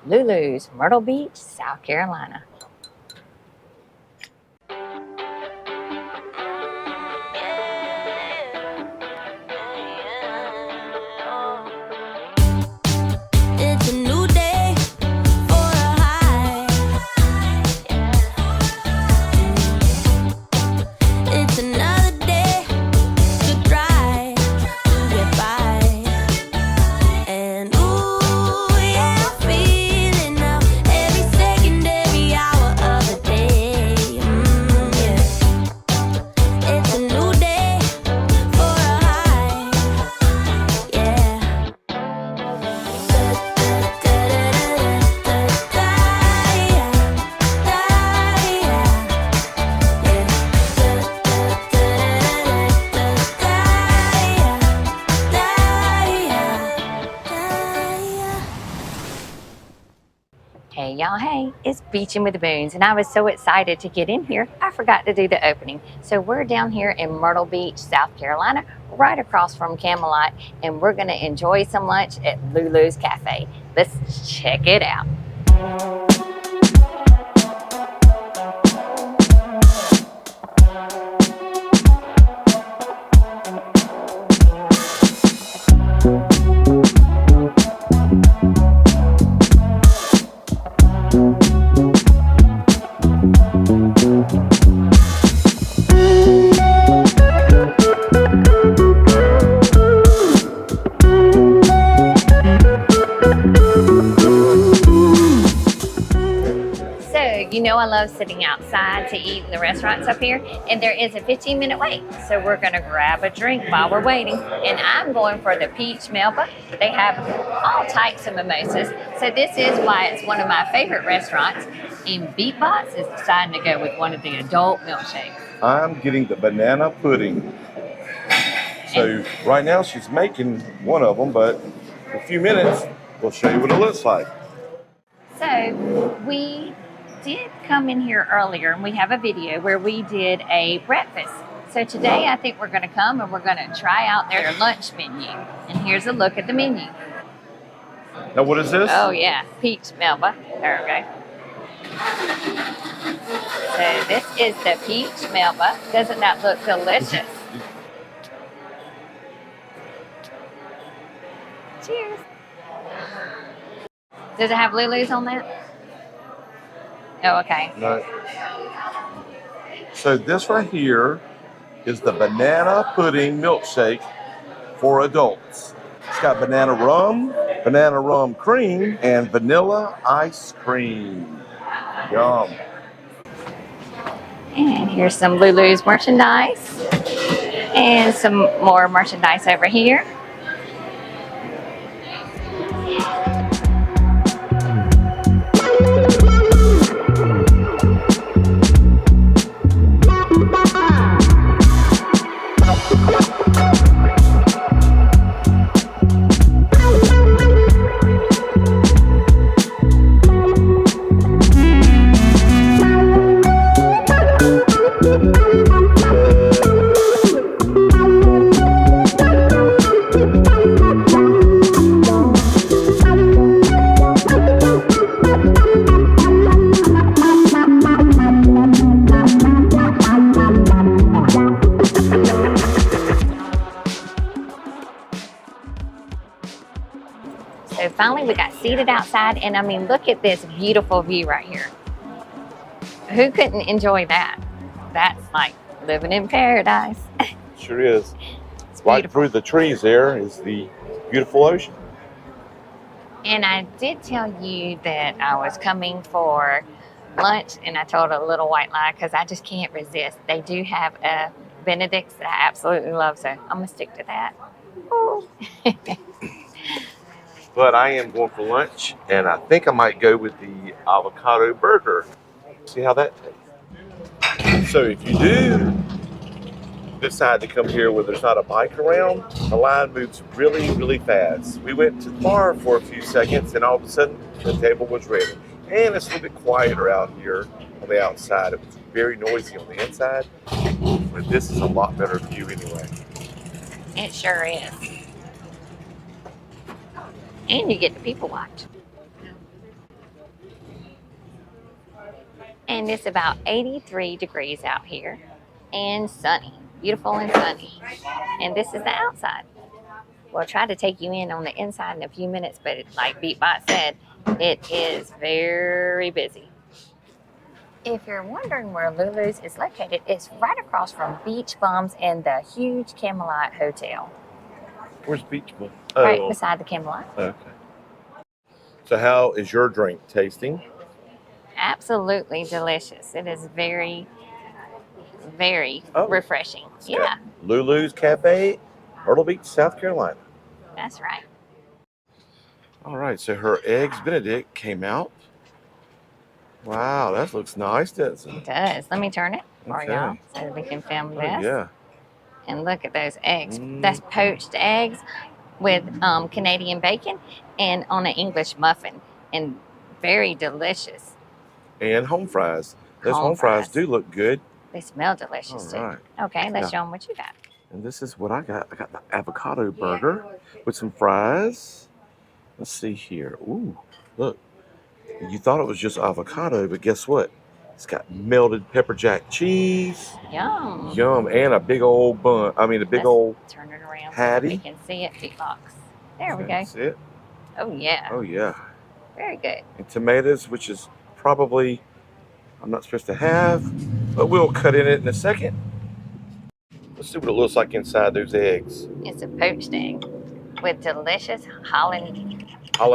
Lulu's, Myrtle Beach, South Carolina. It's a new day for a high. It's another day to try to get by. And ooh, yeah, I'm feeling now every second, every hour of the day. Yeah. It's a new day for a high. Yeah. Hey y'all, hey, it's Beachin With The Boones, and I was so excited to get in here, I forgot to do the opening. So we're down here in Myrtle Beach, South Carolina, right across from Camelot, and we're gonna enjoy some lunch at Lulu's Cafe. Let's check it out. You know I love sitting outside to eat in the restaurants up here, and there is a 15-minute wait. So we're gonna grab a drink while we're waiting, and I'm going for the peach melba. They have all types of mimosas. So this is why it's one of my favorite restaurants. And Beatbox is deciding to go with one of the adult milkshakes. I'm getting the banana pudding. So right now she's making one of them, but in a few minutes we'll show you what it looks like. So we did come in here earlier, and we have a video where we did a breakfast. So today I think we're going to come and we're going to try out their lunch menu. And here's a look at the menu. Now what is this? Oh yeah, peach melba. There we go. So this is the peach melba. Doesn't that look delicious? Cheers. Does it have Lulu's on that? Oh, okay. No. So this right here is the banana pudding milkshake for adults. It's got banana rum cream, and vanilla ice cream. Yum. And here's some Lulu's merchandise. And some more merchandise over here. So finally we got seated outside, and I mean, look at this beautiful view right here. Who couldn't enjoy that? That's like living in paradise. Sure is. It's Right beautiful. through the trees there is the beautiful ocean. And I did tell you that I was coming for lunch, and I told a little white lie because I just can't resist. They do have a Benedict's that I absolutely love, so I'm gonna stick to that. Ooh. But I am going for lunch, and I think I might go with the avocado burger. See how that tastes. So if you do decide to come here where there's not a bike around, the line moves really, really fast. We went to the bar for a few seconds, and all of a sudden, the table was ready. And it's a little bit quieter out here on the outside. It was very noisy on the inside, but this is a lot better view anyway. It sure is. And you get to people watch. And it's about 83 degrees out here and sunny, beautiful and sunny. And this is the outside. We'll try to take you in on the inside in a few minutes, but like Beatbot said, it is very busy. If you're wondering where Lulu's is located, it's right across from Beach Bums and the huge Camelot Hotel. Where's Beach Bum? Right beside the Camelot. Okay. So how is your drink tasting? Absolutely delicious. It is very, very refreshing. Yeah, Lulu's Cafe, Myrtle Beach, South Carolina. that's right. All right, so her eggs Benedict came out. Wow, that looks nice, doesn't it? It does. Let me turn it for y'all so that we can film this. Yeah. And look at those eggs. That's poached eggs with Canadian bacon and on an English muffin. And very delicious. And home fries. Those home fries do look good. They smell delicious too. Okay, let's show them what you got. And this is what I got. I got the avocado burger with some fries. Let's see here. Ooh, look. You thought it was just avocado, but guess what? It's got melted pepper jack cheese. Yum. Yum. And a big old bun. I mean, a big old turn it around patty. So we can see it, Beatbox. There we go. That's it. Oh, yeah. Oh, yeah. Very good. And tomatoes, which is probably I'm not supposed to have, but we'll cut in it in a second. Let's see what it looks like inside those eggs. It's a poached egg with delicious hollandaise. I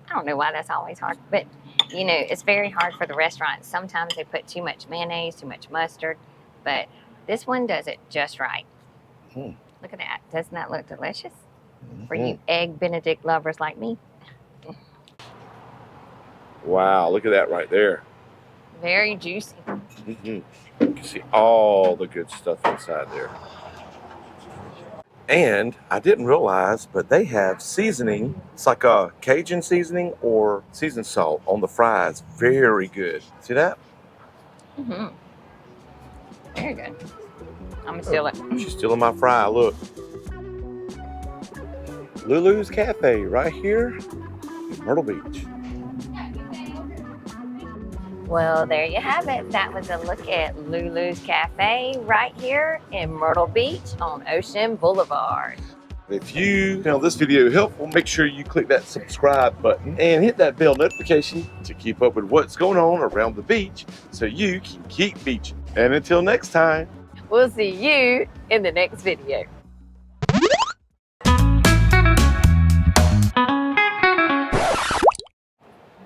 don't know why that's always hard, but you know, it's very hard for the restaurants. Sometimes they put too much mayonnaise, too much mustard, but this one does it just right. Look at that. Doesn't that look delicious? For you egg Benedict lovers like me. Wow, look at that right there. Very juicy. You can see all the good stuff inside there. And I didn't realize, but they have seasoning. It's like a Cajun seasoning or seasoned salt on the fries. Very good. See that? Very good. I'm gonna steal it. She's stealing my fry. Look. Lulu's Cafe right here in Myrtle Beach. Well, there you have it. That was a look at Lulu's Cafe right here in Myrtle Beach on Ocean Boulevard. If you found this video helpful, make sure you click that subscribe button and hit that bell notification to keep up with what's going on around the beach so you can keep beaching. And until next time, we'll see you in the next video.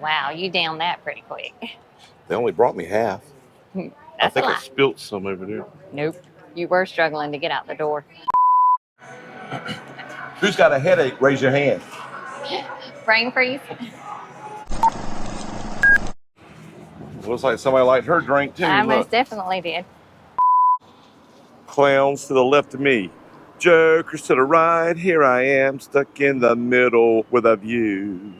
Wow, you downed that pretty quick. They only brought me half. I think I spilt some over there. Nope. You were struggling to get out the door. Who's got a headache? Raise your hand. Brain freeze. Looks like somebody liked her drink too. I most definitely did. Clowns to the left of me. Jokers to the right. Here I am, stuck in the middle with a view.